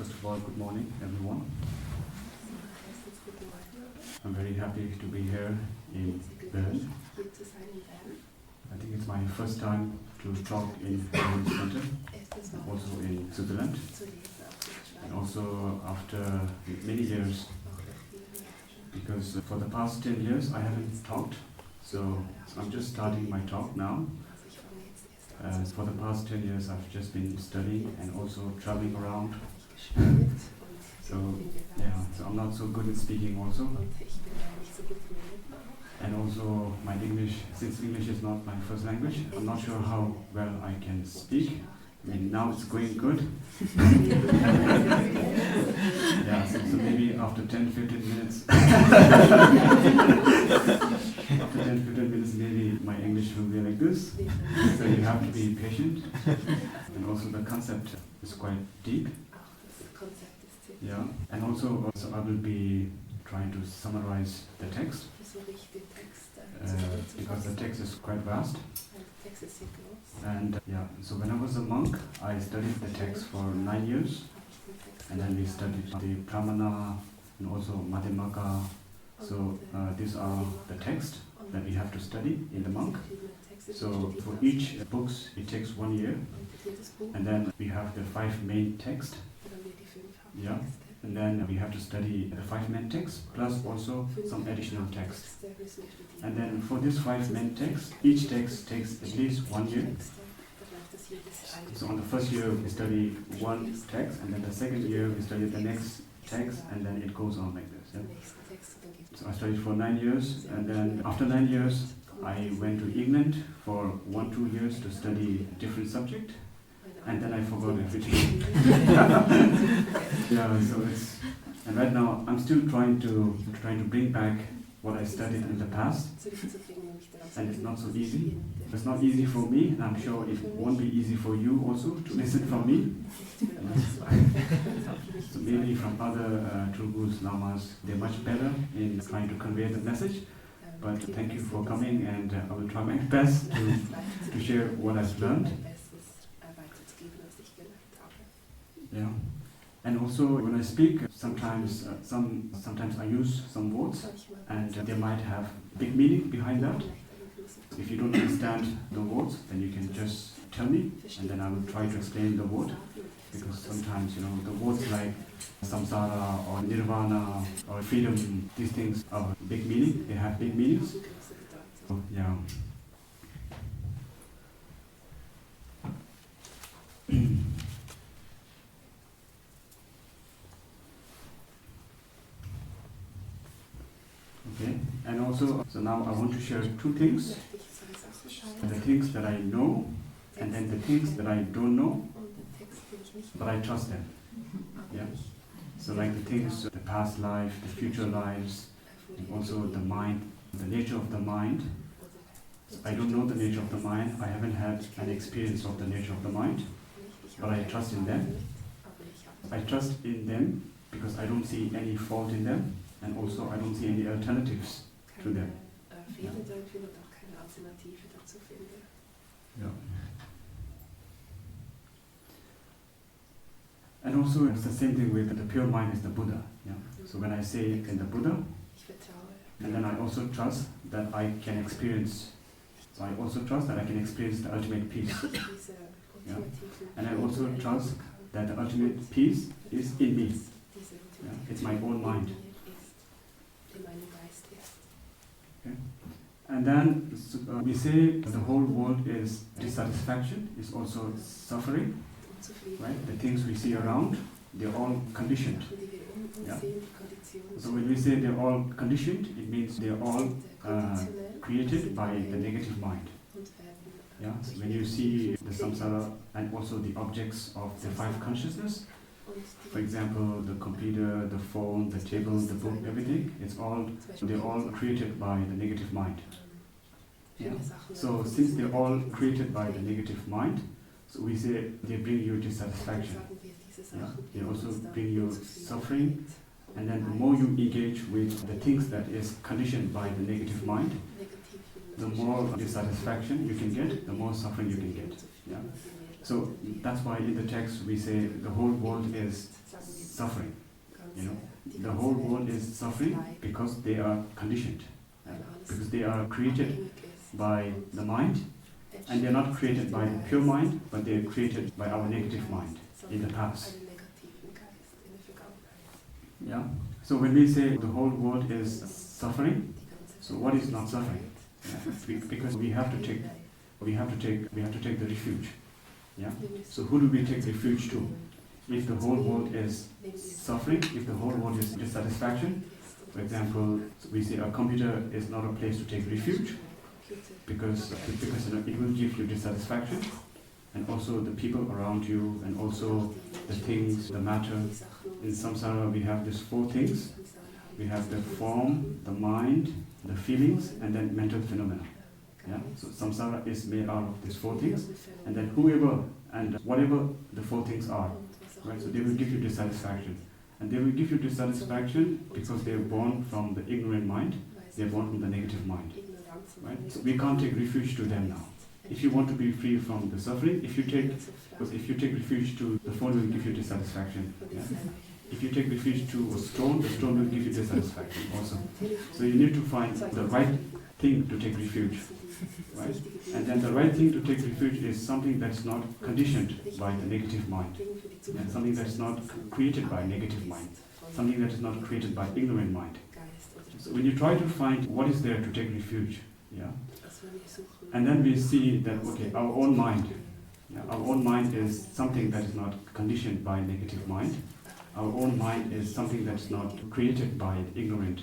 First of all, good morning, everyone. I'm very happy to be here in Bern. I think it's my first time to talk in the center, also in Switzerland, and also after many years, because for the past 10 years I haven't talked, so I'm just starting my talk now. For the past 10 years I've just been studying and also traveling around. So I'm not so good at speaking also. And also my English, since English is not my first language, I'm not sure how well I can speak. I mean, now it's going good. So maybe after 10-15 minutes, after 10-15 minutes maybe my English will be like this. So you have to be patient. And also the concept is quite deep. Yeah, and also I will be trying to summarize the text because the text is quite vast. And so when I was a monk, I studied the text for 9 years, and then we studied the Pramana and also Madhyamaka. So these are the text that we have to study in the monk. So for each books, it takes 1 year, and then we have the 5 main texts. Yeah, and then we have to study the 5 main texts plus also some additional texts. And then for this 5 main texts, each text takes at least 1 year. So on the first year we study one text, and then the second year we study the next text, and then it goes on like this. Yeah? So I studied for 9 years, and then after 9 years I went to England for 1-2 years to study a different subject. And then I forgot everything. And right now I'm still trying to bring back what I studied in the past, and it's not so easy. It's not easy for me, and I'm sure it won't be easy for you also to listen from me. So maybe from other Tulkus, Lamas, they're much better in trying to convey the message. But thank you for coming, and I will try my best to share what I've learned. Yeah, and also when I speak, sometimes I use some words, and they might have big meaning behind that. If you don't understand the words, then you can just tell me, and then I will try to explain the word. Because sometimes, the words like samsara or nirvana or freedom, these things are big meaning. They have big meanings. So, yeah. Okay, and also, so now I want to share 2 things. The things that I know, and then the things that I don't know, but I trust them. Yeah. So like the things, the past life, the future lives, and also the mind, the nature of the mind. I don't know the nature of the mind. I haven't had an experience of the nature of the mind, but I trust in them. I trust in them because I don't see any fault in them. And also I don't see any alternatives to them. Yeah. Yeah. And also it's the same thing with the pure mind is the Buddha. Yeah. So when I say in the Buddha, and then I also trust that I can experience, so I also trust that I can experience the ultimate peace. Yeah. And I also trust that the ultimate peace is in me. Yeah. It's my own mind. Okay. And then we say the whole world is dissatisfaction, is also suffering, right? The things we see around, they're all conditioned. Yeah. So when we say they're all conditioned, it means they're all created by the negative mind. Yeah. So when you see the samsara and also the objects of the 5 consciousness, for example, the computer, the phone, the table, the book, everything, they're all created by the negative mind. Yeah? So since they're all created by the negative mind, so we say they bring you dissatisfaction. Yeah? They also bring you suffering, and then the more you engage with the things that is conditioned by the negative mind, the more dissatisfaction you can get, the more suffering you can get. Yeah? So that's why in the text we say the whole world is suffering. You know, the whole world is suffering because they are conditioned, because they are created by the mind, and they are not created by the pure mind, but they are created by our negative mind in the past. Yeah. So when we say the whole world is suffering, so what is not suffering? Yeah. Because we have to take the refuge. Yeah. So who do we take refuge to? If the whole world is suffering, if the whole world is dissatisfaction, for example, we say a computer is not a place to take refuge because it will give you dissatisfaction, and also the people around you, and also the things, the matter. In samsara we have these four things. We have the form, the mind, the feelings, and then mental phenomena. Yeah? So samsara is made out of these four things, and then whoever and whatever the four things are, right? So they will give you dissatisfaction. And they will give you dissatisfaction because they are born from the ignorant mind, they are born from the negative mind. Right? So we can't take refuge to them now. If you want to be free from the suffering, if you take refuge to the phone, will give you dissatisfaction. Yeah? If you take refuge to a stone, the stone will give you dissatisfaction also. So you need to find the right thing to take refuge. Right? And then the right thing to take refuge is something that's not conditioned by the negative mind. Yeah? Something that's not created by negative mind. Something that is not created by ignorant mind. So when you try to find what is there to take refuge, yeah, and then we see that, okay, our own mind, yeah, our own mind is something that is not conditioned by negative mind. Our own mind is something that's not created by ignorant,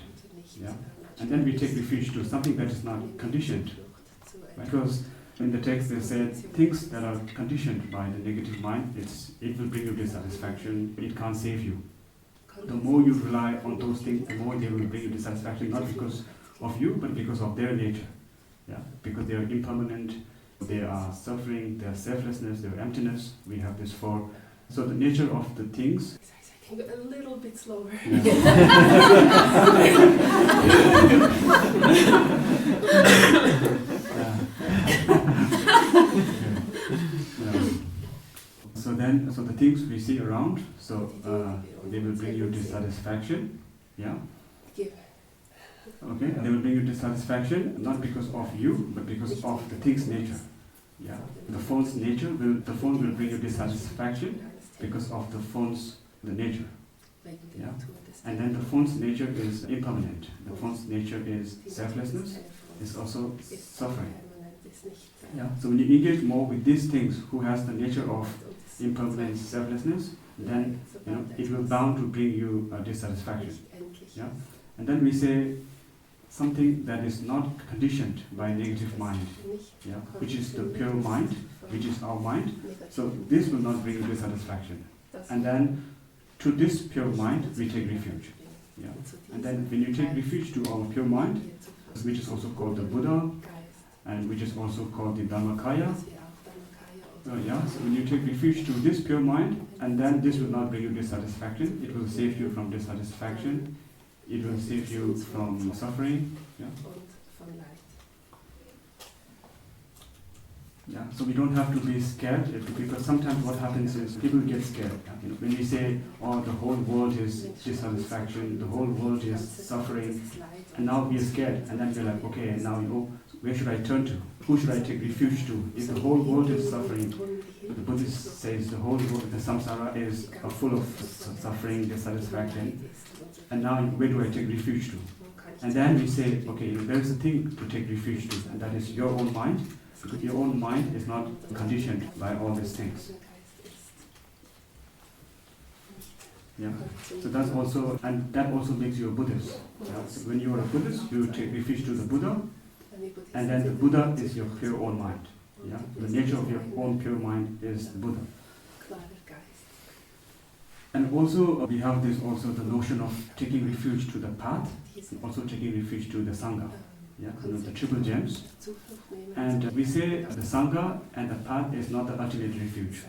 yeah, and then we take refuge to something that is not conditioned, because in the text they said things that are conditioned by the negative mind, it will bring you dissatisfaction, it can't save you. The more you rely on those things, the more they will bring you dissatisfaction, not because of you, but because of their nature. Yeah? Because they are impermanent, they are suffering, they are selflessness, they are emptiness. We have this four. So the nature of the things. A little bit slower. So the things we see around, so they will bring you dissatisfaction. Yeah. Okay, they will bring you dissatisfaction not because of you, but because of the thing's nature. Yeah, the phone's nature the phone will bring you dissatisfaction because of the nature. Yeah, and then the phone's nature is impermanent. The phone's nature is selflessness. It's also suffering. Yeah, so when you engage more with these things, who has the nature of impermanence, selflessness, then it will bound to bring you dissatisfaction. Yeah, and then we say something that is not conditioned by negative mind, yeah, which is the pure mind, which is our mind. So this will not bring you dissatisfaction. And then to this pure mind we take refuge. Yeah, and then when you take refuge to our pure mind, which is also called the Buddha, and which is also called the Dharmakaya. Yeah, so when you take refuge to this pure mind, and then this will not bring you dissatisfaction, it will save you from dissatisfaction, it will save you from suffering. Yeah. Yeah, so we don't have to be scared, because sometimes what happens is people get scared. When we say, oh, the whole world is dissatisfaction, the whole world is suffering, and now we are scared, and then we're like, okay, now where should I turn to? Who should I take refuge to? If the whole world is suffering, the Buddhist says the whole world, the samsara is full of suffering, dissatisfaction, and now where do I take refuge to? And then we say, okay, there is a thing to take refuge to, and that is your own mind, because your own mind is not conditioned by all these things. Yeah. So that's also, and that also makes you a Buddhist. Yeah? So when you are a Buddhist, you take refuge to the Buddha, and then the Buddha is your pure own mind. Yeah? The nature of your own pure mind is the Buddha. And also we have this the notion of taking refuge to the path, and also taking refuge to the Sangha. Yeah, the triple gems. And we say the Sangha and the path is not the ultimate refuge.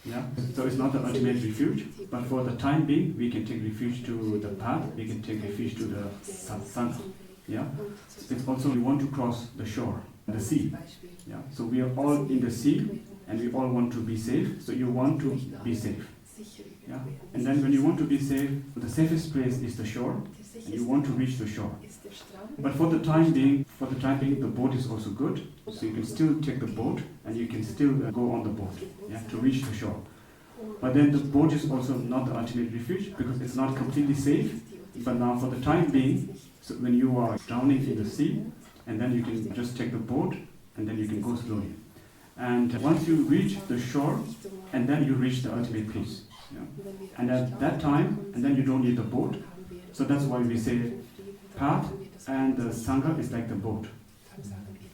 Yeah, so it's not the ultimate refuge, but for the time being, we can take refuge to the path, we can take refuge to the Sangha. Yeah, it's also we want to cross the shore, the sea. Yeah, so we are all in the sea, and we all want to be safe, so you want to be safe. Yeah? And then when you want to be safe, the safest place is the shore, and you want to reach the shore. But for the time being, the boat is also good, so you can still take the boat, and you can still go on the boat, yeah, to reach the shore. But then the boat is also not the ultimate refuge, because it's not completely safe. But now for the time being, so when you are drowning in the sea, and then you can just take the boat, and then you can go slowly. And once you reach the shore, and then you reach the ultimate peace. Yeah? And at that time, and then you don't need the boat. So that's why we say path and the sangha is like the boat.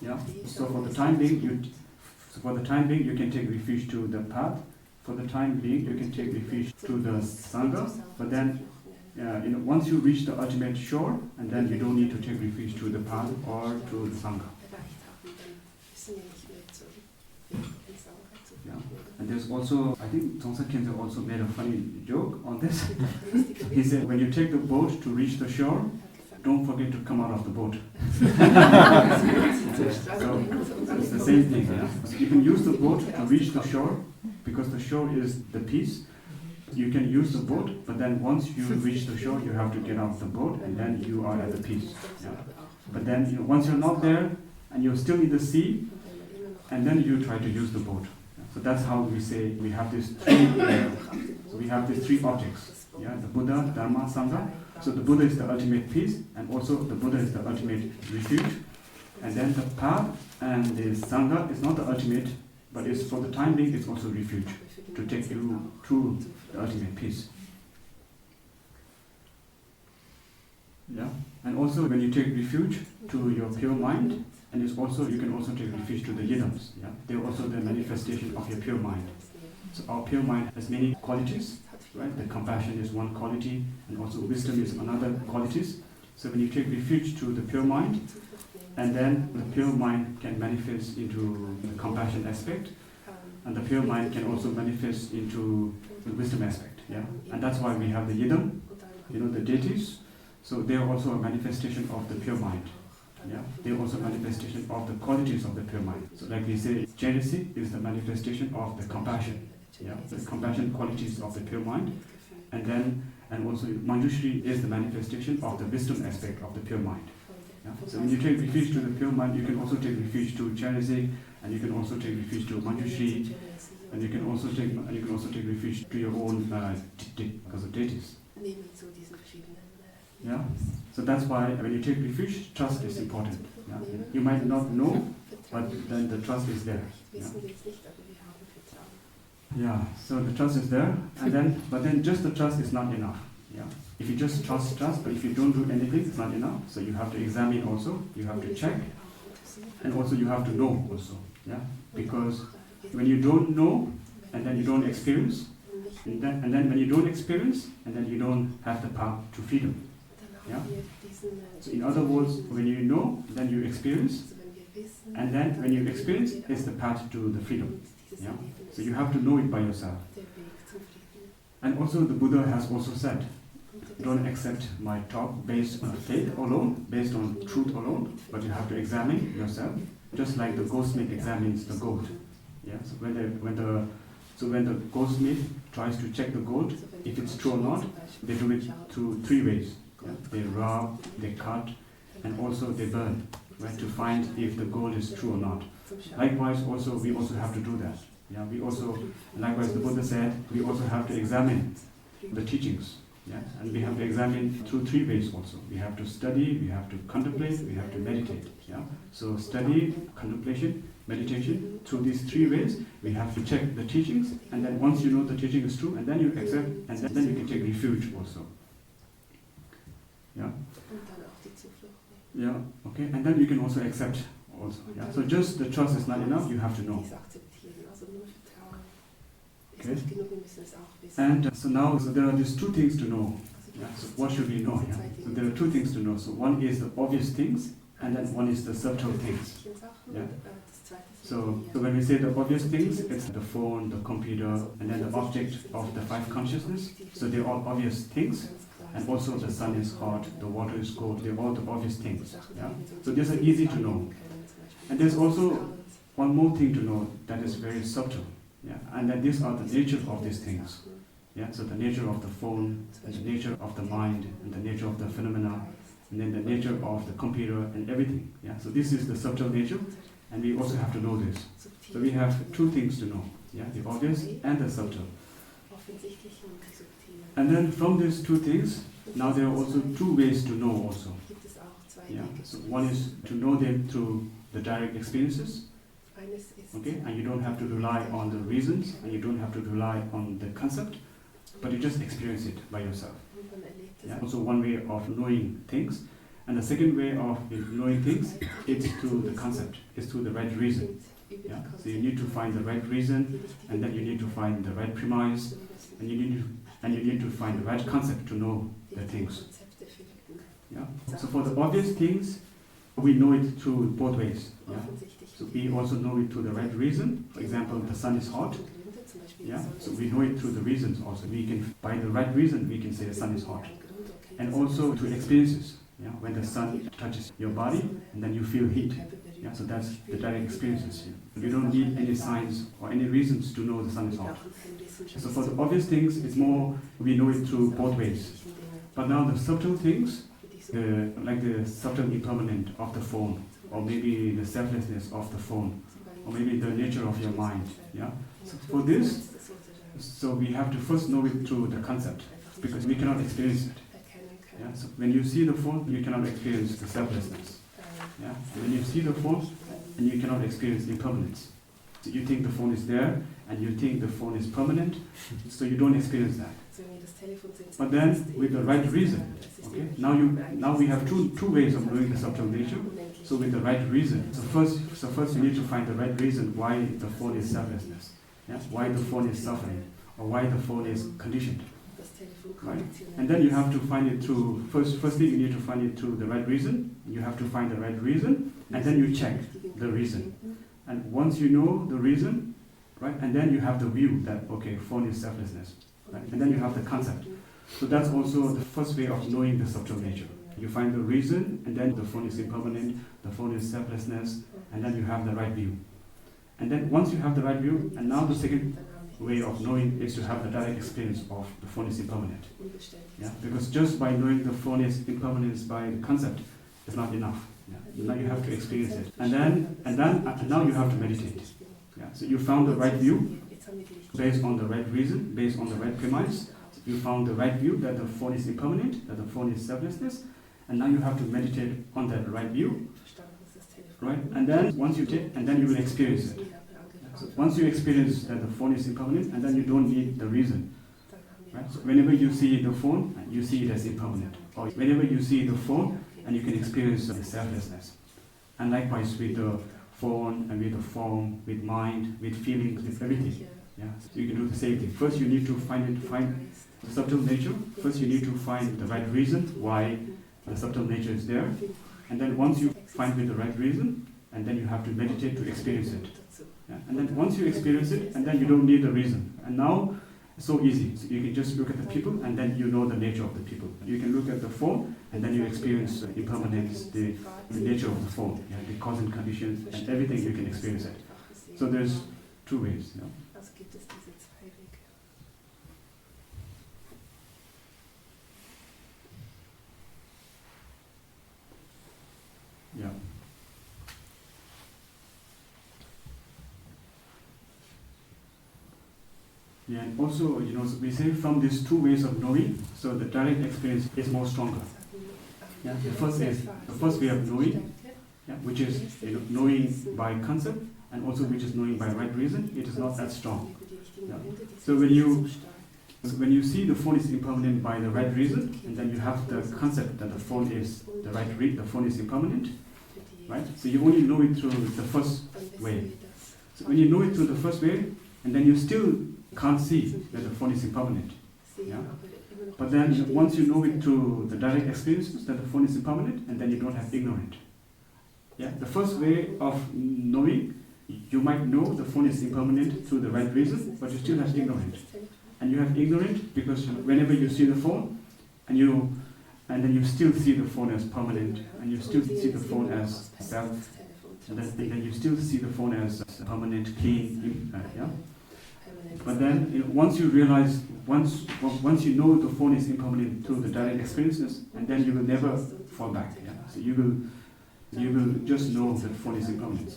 Yeah. So for the time being, you can take refuge to the path. For the time being, you can take refuge to the sangha. But then, once you reach the ultimate shore, and then you don't need to take refuge to the path or to the sangha. Yeah. And there's also, I think Tongsa Khyentse also made a funny joke on this. He said, when you take the boat to reach the shore, don't forget to come out of the boat. So it's the same thing. Yeah? So you can use the boat to reach the shore, because the shore is the peace. You can use the boat, but then once you reach the shore, you have to get off the boat, and then you are at the peace. Yeah? But then once you're not there, and you're still in the sea, and then you try to use the boat. So that's how we say we have these three objects. Yeah, the Buddha, Dharma, Sangha. So the Buddha is the ultimate peace, and also the Buddha is the ultimate refuge. And then the path and the Sangha is not the ultimate, but it's for the time being it's also refuge to take you to the ultimate peace. Yeah, and also when you take refuge to your pure mind, and it's also you can also take refuge to the yidams. Yeah, they're also the manifestation of your pure mind. So our pure mind has many qualities, right? The compassion is one quality, and also wisdom is another qualities. So when you take refuge to the pure mind, and then the pure mind can manifest into the compassion aspect, and the pure mind can also manifest into the wisdom aspect. Yeah, and that's why we have the yidam, the deities. So they are also a manifestation of the pure mind. Yeah, they are also a manifestation of the qualities of the pure mind. So like we say, jealousy is the manifestation of the compassion. Yeah, the compassion qualities of the pure mind. And also Manjushri is the manifestation of the wisdom aspect of the pure mind. Yeah? So when you take refuge to the pure mind, you can also take refuge to jealousy, and you can also take refuge to Manjushri, and you can also take refuge to your own because of deities. Yeah, so that's why when you take refuge, trust is important. Yeah? You might not know, but then the trust is there. Yeah? Yeah, so the trust is there, but then just the trust is not enough. Yeah, if you just trust, but if you don't do anything, it's not enough. So you have to examine also. You have to check, and also you have to know also. Yeah, because when you don't know, and then you don't experience, and then when you don't experience, and then you don't have the path to freedom. Yeah. So in other words, when you know, then you experience, and then when you experience, it's the path to the freedom. Yeah. So you have to know it by yourself. And also the Buddha has also said, don't accept my talk based on faith alone, based on truth alone, but you have to examine yourself, just like the goldsmith examines the gold. Yeah. So when the goldsmith tries to check the gold, if it's true or not, they do it through three ways. Yeah. They rub, they cut, and also they burn, right, to find if the gold is true or not. Likewise, we also have to do that. Yeah, likewise the Buddha said, we also have to examine the teachings. Yeah, and we have to examine through three ways also. We have to study, we have to contemplate, we have to meditate. Yeah, so study, contemplation, meditation. Through these three ways, we have to check the teachings, and then once you know the teaching is true, and then you accept, and then you can take refuge also. Yeah. Yeah. Okay, and then you can also accept also. Yeah. So just the trust is not enough. You have to know. Okay. And so there are these two things to know. Yeah. So what should we know? Yeah. So there are two things to know. So one is the obvious things, and then one is the subtle things. Yeah. So when we say the obvious things, it's the phone, the computer, and then the object of the five consciousness. So they're all obvious things. And also the sun is hot, the water is cold, they're all the obvious things. Yeah? So these are easy to know. And there's also one more thing to know that is very subtle. Yeah, and that these are the nature of these things. Yeah, so the nature of the phone, and the nature of the mind, and the nature of the phenomena, and then the nature of the computer and everything. Yeah, so this is the subtle nature, and we also have to know this. So we have two things to know. Yeah, the obvious and the subtle. And then from these two things, now there are also two ways to know also. Yeah, so one is to know them through the direct experiences. Okay, and you don't have to rely on the reasons, and you don't have to rely on the concept, but you just experience it by yourself. Yeah, also one way of knowing things. And the second way of knowing things is through the concept, is through the right reason. Yeah? So you need to find the right reason, and then you need to find the right premise, and you need to find the right concept to know the things. Yeah? So for the obvious things, we know it through both ways. Yeah? So we also know it through the right reason. For example, the sun is hot. Yeah? So we know it through the reasons also. We can, by the right reason, we can say the sun is hot. And also through experiences. Yeah? When the sun touches your body, and then you feel heat. Yeah? So that's the direct experiences. Yeah? You don't need any signs or any reasons to know the sun is hot. So for the obvious things, it's more, we know it through both ways. But now the subtle things, like the subtle impermanent of the phone, or maybe the selflessness of the phone, or maybe the nature of your mind. Yeah. So for this, so we have to first know it through the concept, because we cannot experience it. Yeah. So when you see the phone, you cannot experience the selflessness. Yeah. And when you see the phone, and you cannot experience impermanence. So you think the phone is there, and you think the phone is permanent, so you don't experience that. But then, with the right reason, okay, now we have two ways of knowing the subtle nature. So with the right reason, so first you need to find the right reason why the phone is selflessness, yeah, why the phone is suffering, or why the phone is conditioned, right? And then you have to find it through firstly you need to find it through the right reason. You have to find the right reason, and then you check the reason. And once you know the reason, right, and then you have the view that okay, phone is selflessness. Right? And then you have the concept. So that's also the first way of knowing the subtle nature. You find the reason, and then the phone is impermanent, the phone is selflessness, and then you have the right view. And then once you have the right view, and now the second way of knowing is to have the direct experience of the phone is impermanent. Yeah? Because just by knowing the phone is impermanent by the concept is not enough. Yeah? Now you have to experience it. And now you have to meditate. Yeah? So you found the right view, based on the right reason, based on the right premise. You found the right view that the phone is impermanent, that the phone is selflessness, and now you have to meditate on that right view, right? And then once you take, and then you will experience it. So once you experience that the phone is impermanent, and then you don't need the reason, right? So whenever you see the phone, you see it as impermanent, or whenever you see the phone, and you can experience the selflessness. And likewise with the phone, and with the form, with mind, with feelings, with everything. Yeah, so you can do the same thing. First you need to find the subtle nature. First you need to find the right reason why the subtle nature is there. And then once you find with the right reason, and then you have to meditate to experience it. Yeah? And then once you experience it, and then you don't need the reason. And now it's so easy. So you can just look at the people, and then you know the nature of the people. You can look at the phone, and then you experience the impermanence, the nature of the phone, yeah? The cause and conditions, and everything you can experience it. So there's two ways. Yeah? Yeah. Yeah, and also, so we say from these two ways of knowing, so the direct experience is more stronger. Yeah, the first way of knowing, yeah, which is knowing by concept, and also which is knowing by right reason. It is not that strong. Yeah. So when you see the phone is impermanent by the right reason, and then you have the concept that the phone is the phone is impermanent. Right? So you only know it through the first way. So when you know it through the first way, and then you still can't see that the phone is impermanent. Yeah? But then once you know it through the direct experiences that the phone is impermanent, and then you don't have ignorant. Yeah? The first way of knowing, you might know the phone is impermanent through the right reason, but you still have ignorant. And you have ignorant because whenever you see the phone, and then you still see the phone as permanent, and you still see the phone as self, and then you still see the phone as permanent, clean, yeah. But then once you realize, once you know the phone is impermanent through the direct experiences, and then you will never fall back. Yeah? So you will just know that phone is impermanent.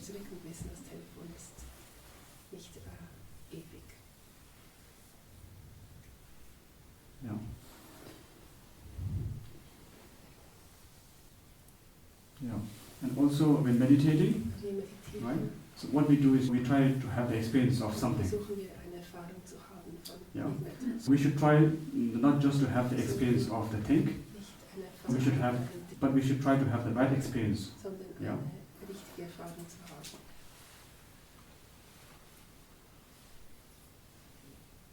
Yeah. Yeah. And also when meditating, right? So what we do is we try to have the experience of something. Yeah. So we should try not just to have the experience of the thing, but we should try to have the right experience. Yeah.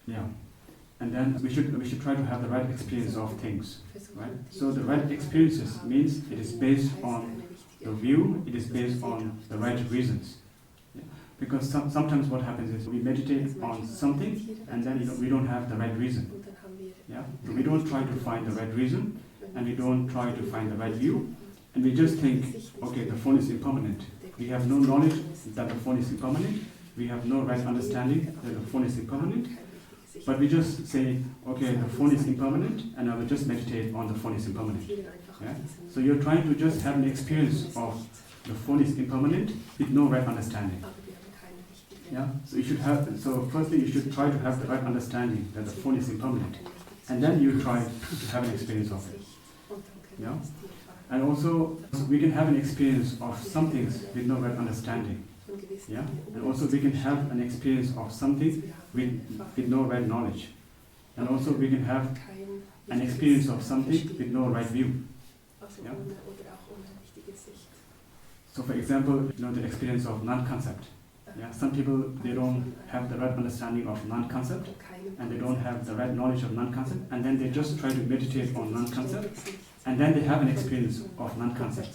Yeah. And then we should try to have the right experience of things. Right? So the right experiences means it is based on the view, it is based on the right reasons. Yeah. Because sometimes what happens is we meditate on something and then we don't have the right reason. Yeah? So we don't try to find the right reason and we don't try to find the right view, and we just think, okay, the phone is impermanent. We have no knowledge that the phone is impermanent. We have no right understanding that the phone is impermanent. But we just say, okay, the phone is impermanent, and I will just meditate on the phone is impermanent. Yeah? So you're trying to just have an experience of the phone is impermanent with no right understanding. Yeah? So firstly you should try to have the right understanding that the phone is impermanent, and then you try to have an experience of it. Yeah? And also we can have an experience of some things with no right understanding. Yeah? And also we can have an experience of something with no right knowledge. And also we can have an experience of something with no right view. Yeah? So for example, the experience of non-concept. Yeah? Some people, they don't have the right understanding of non-concept, and they don't have the right knowledge of non-concept, and then they just try to meditate on non-concept, and then they have an experience of non-concept.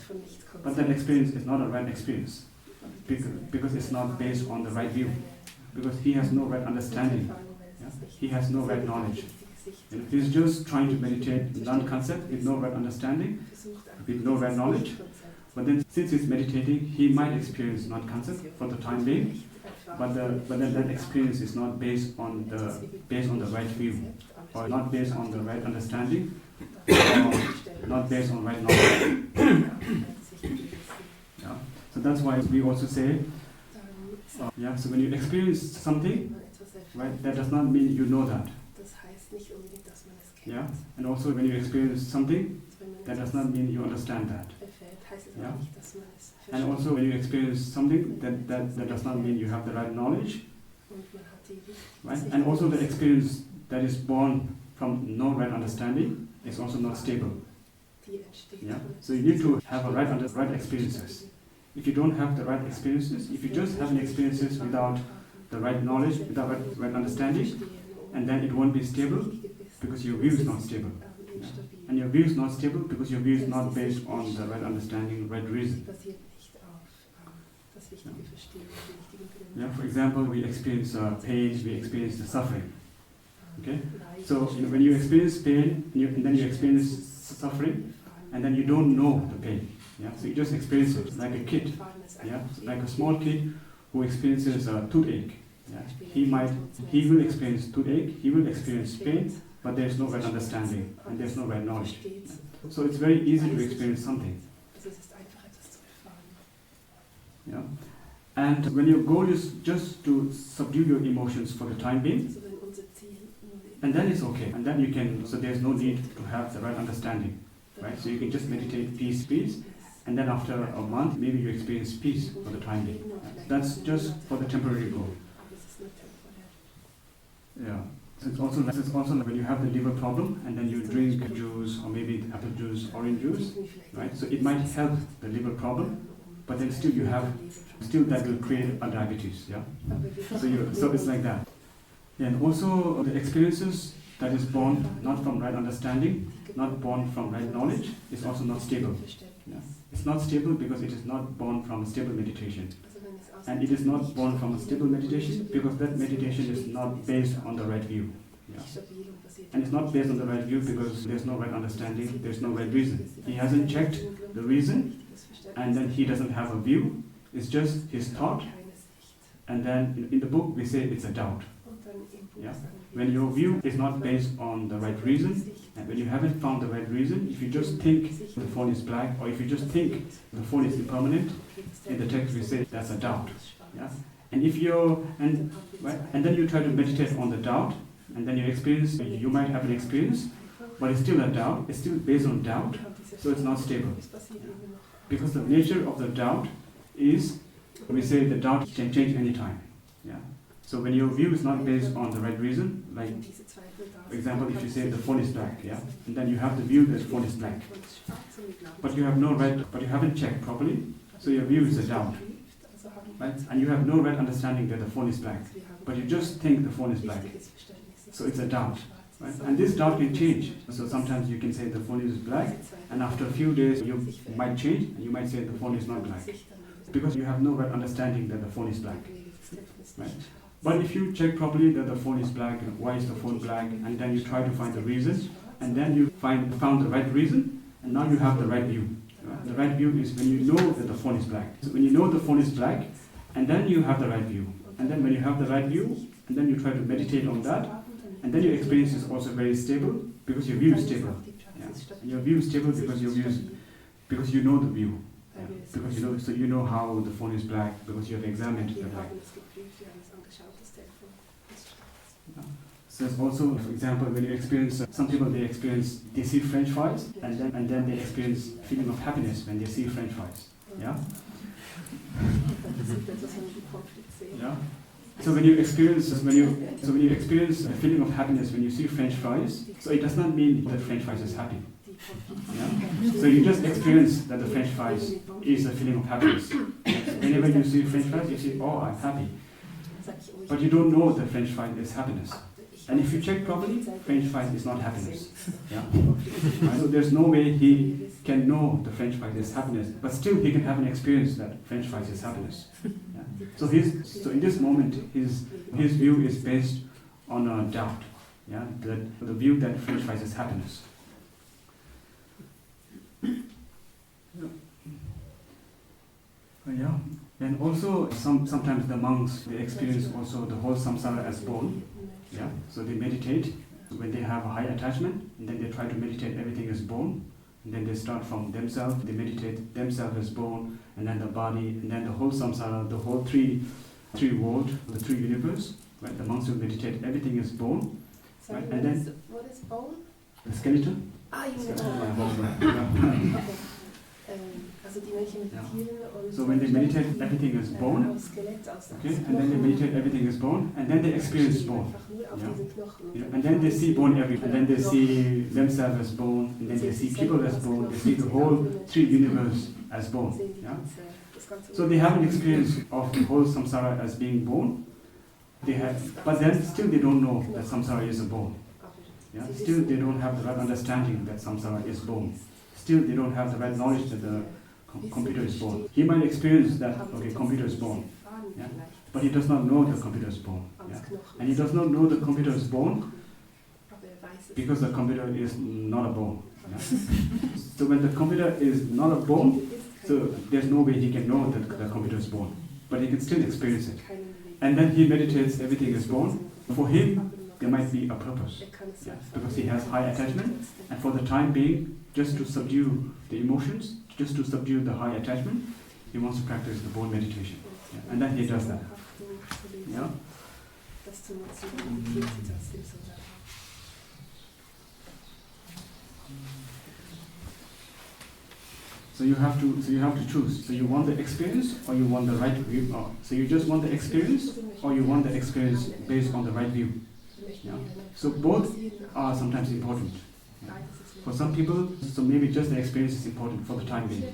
But that experience is not a right experience, because it's not based on the right view, because he has no right understanding. Yeah? He has no right knowledge. And he's just trying to meditate non-concept with no right understanding, with no right knowledge. But then since he's meditating, he might experience non-concept for the time being, but then that experience is not based on the right view, or not based on the right understanding, or not based on right knowledge. Yeah. So that's why we also say, so when you experience something, right, that does not mean you know that. Yeah. And also when you experience something, that does not mean you understand that. Yeah. And also when you experience something, that does not mean you have the right knowledge. Right? And also the experience that is born from no right understanding is also not stable. Yeah? So you need to have a right experiences. If you don't have the right experiences, if you just have an experiences without the right knowledge, without right understanding, and then it won't be stable because your view is not stable. Yeah? And your view is not stable because your view is not based on the right understanding, right reason. Yeah, for example, we experience pain, we experience the suffering. Okay? So when you experience pain, and then you experience suffering, and then you don't know the pain. Yeah? So you just experience it like a kid. Yeah? Like a small kid who experiences a toothache. Yeah? He will experience toothache, he will experience pain, but there is no right understanding and there is no right knowledge. Yeah? So it's very easy to experience something. Yeah? And when your goal is just to subdue your emotions for the time being, and then it's okay, and then you can, so there's no need to have the right understanding, right? So you can just meditate peace, and then after a month, maybe you experience peace for the time being. That's just for the temporary goal. Yeah. So it's also when you have the liver problem, and then you drink juice, or maybe apple juice, orange juice, right? So it might help the liver problem, but then still that will create a diabetes, yeah? So it's like that. Yeah, and also the experiences that is born not from right understanding, not born from right knowledge, is also not stable. Yeah? It's not stable because it is not born from a stable meditation. And it is not born from a stable meditation because that meditation is not based on the right view. Yeah? And it's not based on the right view because there's no right understanding, there's no right reason. He hasn't checked the reason, and then he doesn't have a view. It's just his thought, and then in the book we say it's a doubt. Yeah? When your view is not based on the right reason, and when you haven't found the right reason, if you just think the phone is black, or if you just think the phone is impermanent, in the text we say that's a doubt. Yeah? And if and then you try to meditate on the doubt, and then you might have an experience, but it's still a doubt, it's still based on doubt, so it's not stable. Because the nature of the doubt is, we say the doubt can change any time. Yeah? So when your view is not based on the right reason, like, for example, if you say the phone is black, yeah, and then you have the view that the phone is black, but you haven't checked properly, so your view is a doubt, right? And you have no right understanding that the phone is black, but you just think the phone is black, so it's a doubt, right? And this doubt can change. So sometimes you can say the phone is black, and after a few days you might change, and you might say the phone is not black, because you have no right understanding that the phone is black, right? But if you check properly that the phone is black, why is the phone black, and then you try to find the reason, and then you found the right reason, and now you have the right view. Right? The right view is when you know that the phone is black. So when you know the phone is black, and then you have the right view. And then when you have the right view, and then you try to meditate on that, and then your experience is also very stable, because your view is stable. Yeah? And your view is stable because because you know the view. Yeah? Because you know how the phone is black, because you have examined the black. So there's also, for example, when you experience, some people they see French fries, and then they experience feeling of happiness when they see French fries. Yeah? Yeah? So when you experience a feeling of happiness when you see French fries, so it does not mean that French fries is happy. Yeah? So you just experience that the French fries is a feeling of happiness. So whenever you see French fries, you say, oh, I'm happy. But you don't know that French fries is happiness. And if you check properly, French fries is not happiness. Yeah? Right? So there's no way he can know the French fries is happiness, but still he can have an experience that French fries is happiness. Yeah? So in this moment, his view is based on a doubt. Yeah? The view that French fries is happiness. Yeah. And also sometimes the monks, they experience also the whole samsara as born. Yeah, so they meditate when they have a high attachment, and then they try to meditate everything is born, and then they start from themselves, they meditate themselves as born, and then the body, and then the whole samsara, the whole three world, the three universe, right? The monks will meditate everything is born, right? And then what is bone? The skeleton. So when they meditate, everything is bone. Okay, and then they meditate, everything is bone, and then they experience bone. Yeah. And then they see bone everywhere. And then they see themselves as bone, and then they see people as bone. They see the whole three universe as bone. Yeah. So they have an experience of the whole samsara as being bone. But then still they don't know that samsara is a bone. Yeah. Still they don't have the right understanding that samsara is bone. Still they don't have the right knowledge that the computer is born. He might experience that, okay, computer is born, yeah? But he does not know the computer is born. Yeah? And he does not know the computer is born because the computer is not a bone. Yeah? So when the computer is not a bone, so there's no way he can know that the computer is born. But he can still experience it. And then he meditates, everything is born. For him, there might be a purpose. Yeah? Because he has high attachment, and for the time being, just to subdue the emotions, just to subdue the high attachment, he wants to practice the bone meditation. Yeah. And then he does that. Yeah? So you have to choose. So you want the experience or you want the right view. So you just want the experience or you want the experience based on the right view. Yeah? So both are sometimes important. Yeah? For some people, so maybe just the experience is important for the time being.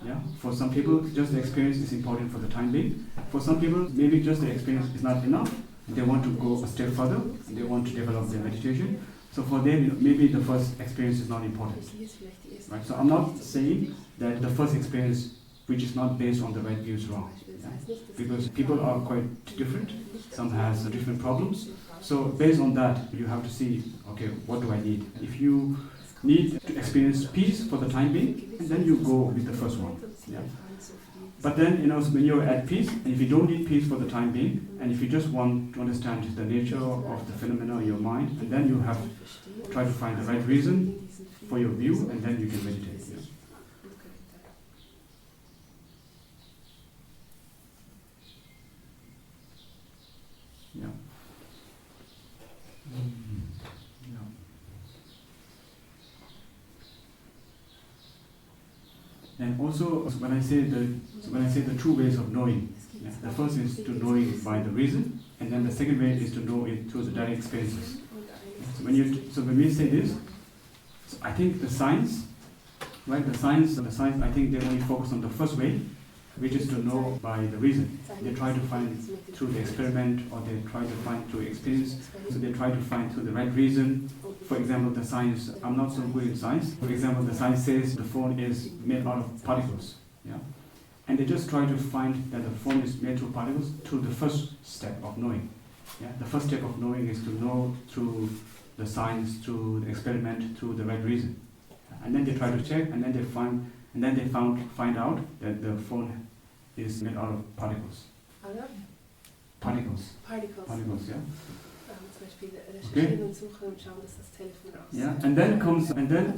Yeah? For some people, just the experience is important for the time being. For some people, maybe just the experience is not enough. They want to go a step further. They want to develop their meditation. So for them, maybe the first experience is not important. Right? So I'm not saying that the first experience, which is not based on the right view, is wrong. Yeah? Because people are quite different. Some has different problems. So based on that, you have to see, okay, what do I need? If you need to experience peace for the time being, and then you go with the first one. Yeah? But then, when you're at peace, and if you don't need peace for the time being, and if you just want to understand the nature of the phenomena in your mind, and then you have to try to find the right reason for your view, and then you can meditate. Yeah. And also, when I say the two ways of knowing, the first is to know it by the reason, and then the second way is to know it through the direct experiences. So when we say this, so I think the science, right? The science, I think they only focus on the first way, which is to know by the reason. They try to find through the experiment, or they try to find through experience. So they try to find through the right reason. For example, the science, I'm not so good in science. For example, the science says the phone is made out of particles. Yeah? And they just try to find that the phone is made of particles through the first step of knowing. Yeah? The first step of knowing is to know through the science, through the experiment, through the right reason. And then they try to check, and then they find out that the phone is made out of particles. Particles, yeah. Okay. Yeah, and then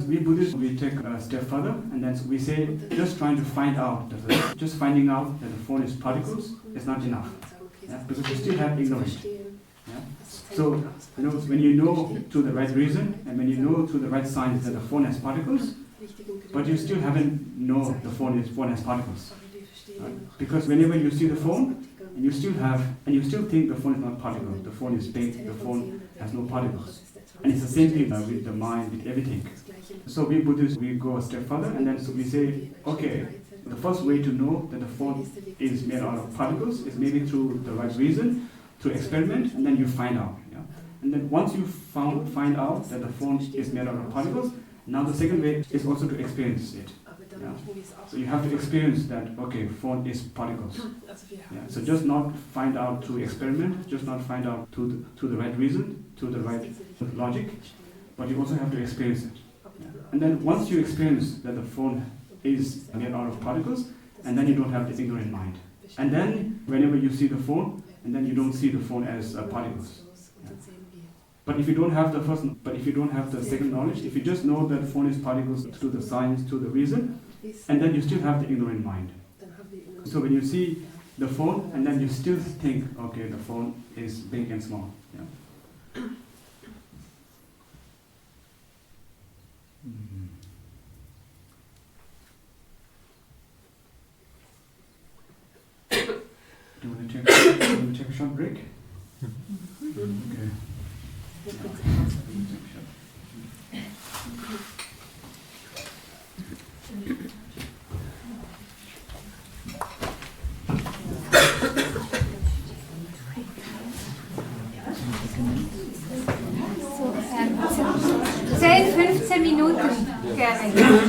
we Buddhists, we take a step further, and then we say just trying to find out, just finding out that the phone is particles is not enough. Yeah, because you still have ignorance. Yeah. So when you know to the right reason, and when you know to the right science that the phone has particles, but you still haven't know the phone has particles. Right? Because whenever you see the phone, and you still think the phone is not particle, the phone is big, the phone has no particles. And it's the same thing with the mind, with everything. So we Buddhists, we go a step further, and then so we say, okay, the first way to know that the phone is made out of particles is maybe through the right reason, through experiment, and then you find out. Yeah? And then once you find out that the phone is made out of particles, now the second way is also to experience it. Yeah. So you have to experience that, okay, phone is particles. Yeah. So just not find out through experiment, just not find out through the right reason, through the right logic, but you also have to experience it. Yeah. And then once you experience that the phone is made out of particles, and then you don't have the ignorant mind. And then whenever you see the phone, and then you don't see the phone as particles. Yeah. But if you don't have the second knowledge, if you just know that phone is particles through the science, through the reason, and then you still have the ignorant mind. So when you see the phone, and then you still think, okay, the phone is big and small. Yeah. Do you want to take a short break? Okay. So, 10, 15 Minuten gerne.